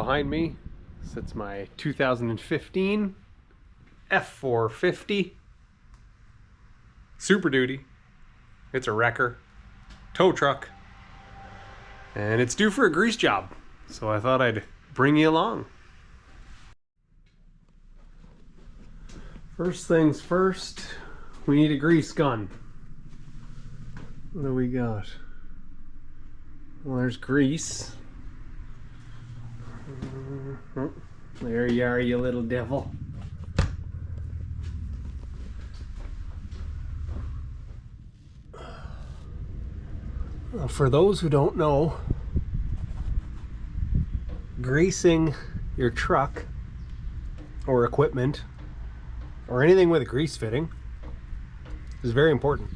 Behind me sits my 2015 F450 Super Duty. It's a wrecker, tow truck, and it's due for a grease job. So I thought I'd bring you along. First things first, we need a grease gun. What do we got? Well, there's grease. There you are, you little devil. For those who don't know, greasing your truck or equipment or anything with a grease fitting is very important.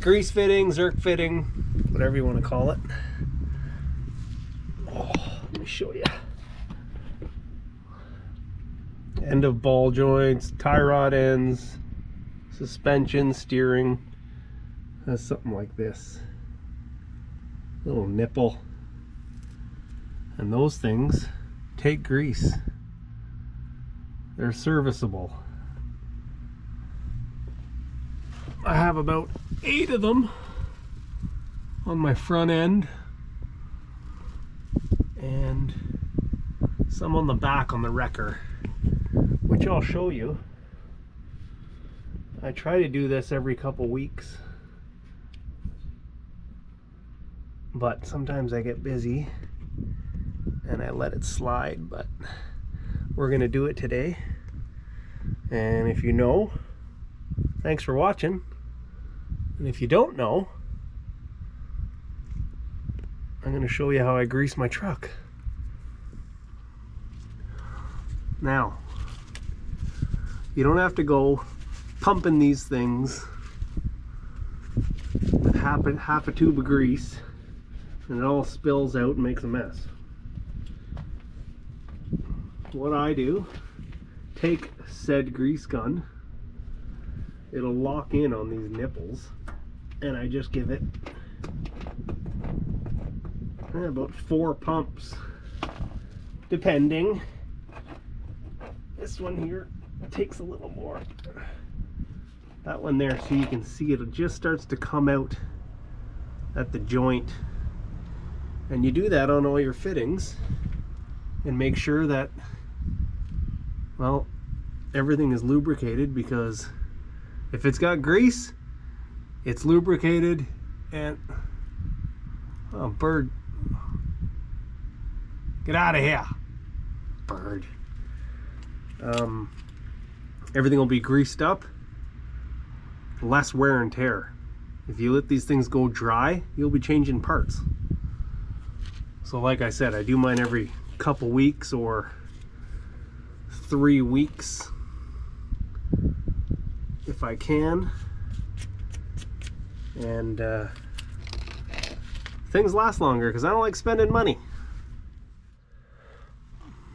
Grease fitting, zerk fitting, whatever you want to call it. Oh, let me show you. End of ball joints, tie rod ends, suspension, steering. Has something like this. Little nipple. And those things take grease. They're serviceable. I have about 8 of them on my front end and some on the back on the wrecker, which I'll show you. I try to do this every couple weeks, but sometimes I get busy and I let it slide, but we're gonna do it today. And if you know, thanks for watching. And if you don't know, I'm gonna show you how I grease my truck. Now, you don't have to go pumping these things with half a tube of grease and it all spills out and makes a mess. What I do, take said grease gun, it'll lock in on these nipples, and I just give it about 4 pumps, depending. This one here takes a little more. That one there, so you can see it just starts to come out at the joint. And you do that on all your fittings and make sure that, well, everything is lubricated, because if it's got grease, it's lubricated. And oh, bird, get out of here, bird. Everything will be greased up, less wear and tear. If you let these things go dry, you'll be changing parts. So like I said, I do mine every couple weeks or 3 weeks if I can, and things last longer because I don't like spending money.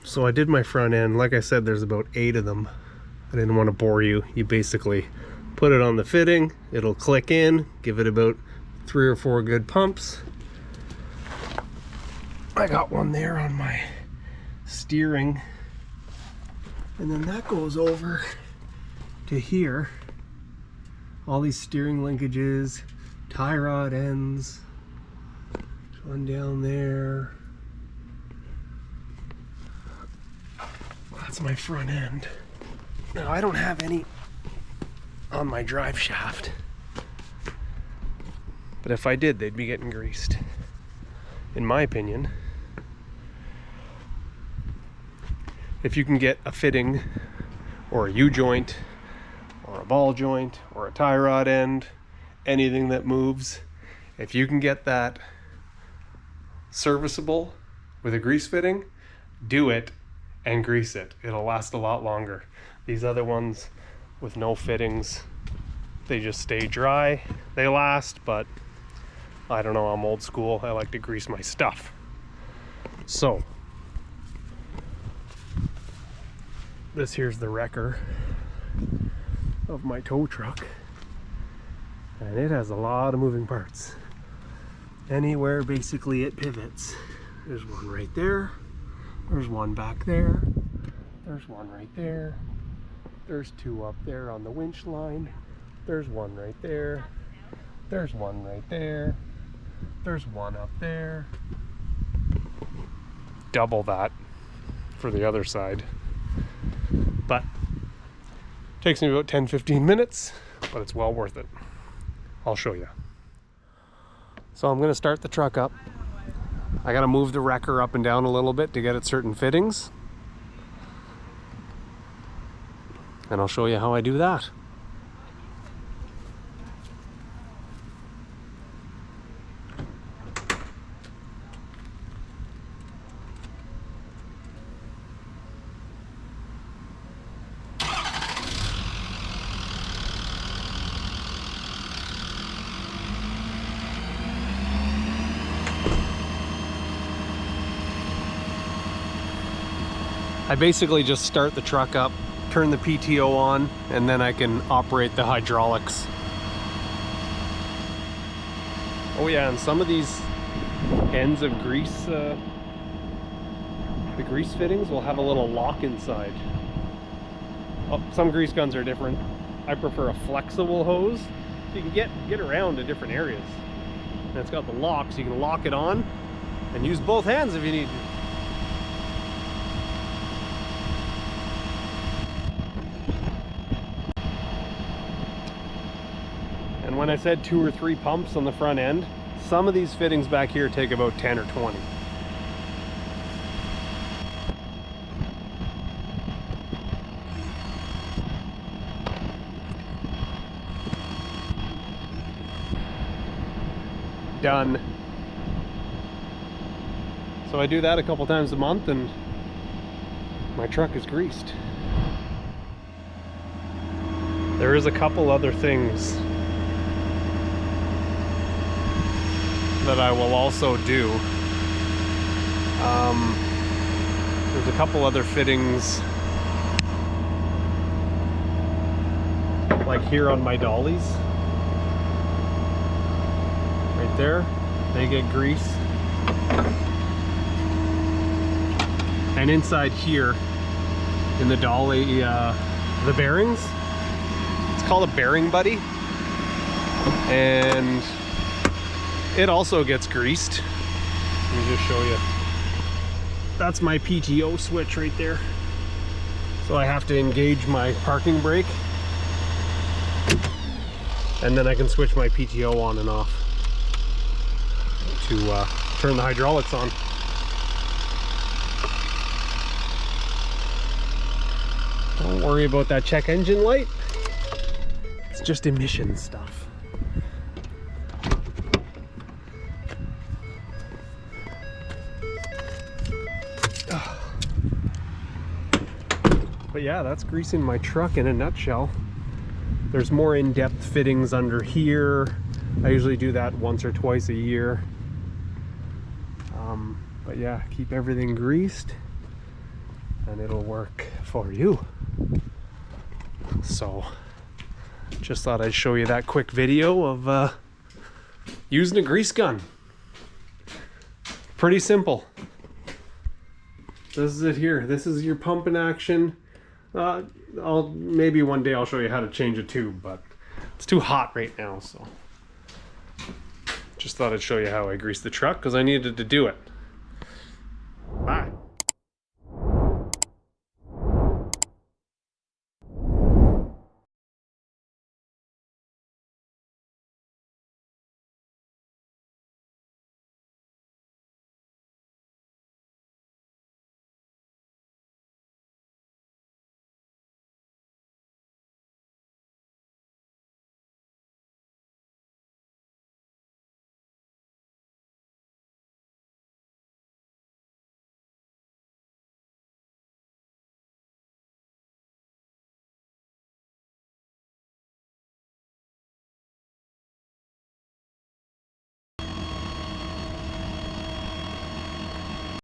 So I did my front end. Like I said, there's about 8 of them. I didn't want to bore you. You basically put it on the fitting, it'll click in, give it about 3 or 4 good pumps. I got one there on my steering, and then that goes over to here. All these steering linkages, tie rod ends, one down there. That's my front end. Now I don't have any on my drive shaft, but if I did, they'd be getting greased, in my opinion. If you can get a fitting or a U-joint or a ball joint or a tie rod end, anything that moves, if you can get that serviceable with a grease fitting, do it and grease it. It'll last a lot longer. These other ones with no fittings, they just stay dry. They last, but I don't know, I'm old school. I like to grease my stuff. So this here's the wrecker of my tow truck, and it has a lot of moving parts. Anywhere basically it pivots, There's one right there. There's one back there. There's one right there. There's two up there on the winch line. There's one right there. There's one right there. There's one up there. Double that for the other side. But takes me about 10-15 minutes, but it's well worth it. I'll show you. So I'm gonna start the truck up. I gotta move the wrecker up and down a little bit to get at certain fittings. And I'll show you how I do that. I basically just start the truck up, turn the PTO on, and then I can operate the hydraulics. Oh yeah, and some of these ends of grease, the grease fittings will have a little lock inside. Oh, some grease guns are different. I prefer a flexible hose. You can get around to different areas. And it's got the lock, so you can lock it on and use both hands if you need to. And when I said 2 or 3 pumps on the front end, some of these fittings back here take about 10 or 20. Done. So I do that a couple times a month and my truck is greased. There is a couple other things that I will also do. There's a couple other fittings like here on my dollies. Right there, they get grease. And inside here in the dolly, the bearings, it's called a bearing buddy. And it also gets greased. Let me just show you. That's my PTO switch right there. So I have to engage my parking brake. And then I can switch my PTO on and off to turn the hydraulics on. Don't worry about that check engine light. It's just emission stuff. But yeah, that's greasing my truck in a nutshell. There's more in-depth fittings under here. I usually do that once or twice a year. But yeah, keep everything greased and it'll work for you. So just thought I'd show you that quick video of using a grease gun. Pretty simple. This is it here. This is your pump in action. Maybe one day I'll show you how to change a tube, but it's too hot right now, so just thought I'd show you how I grease the truck because I needed to do it. Bye.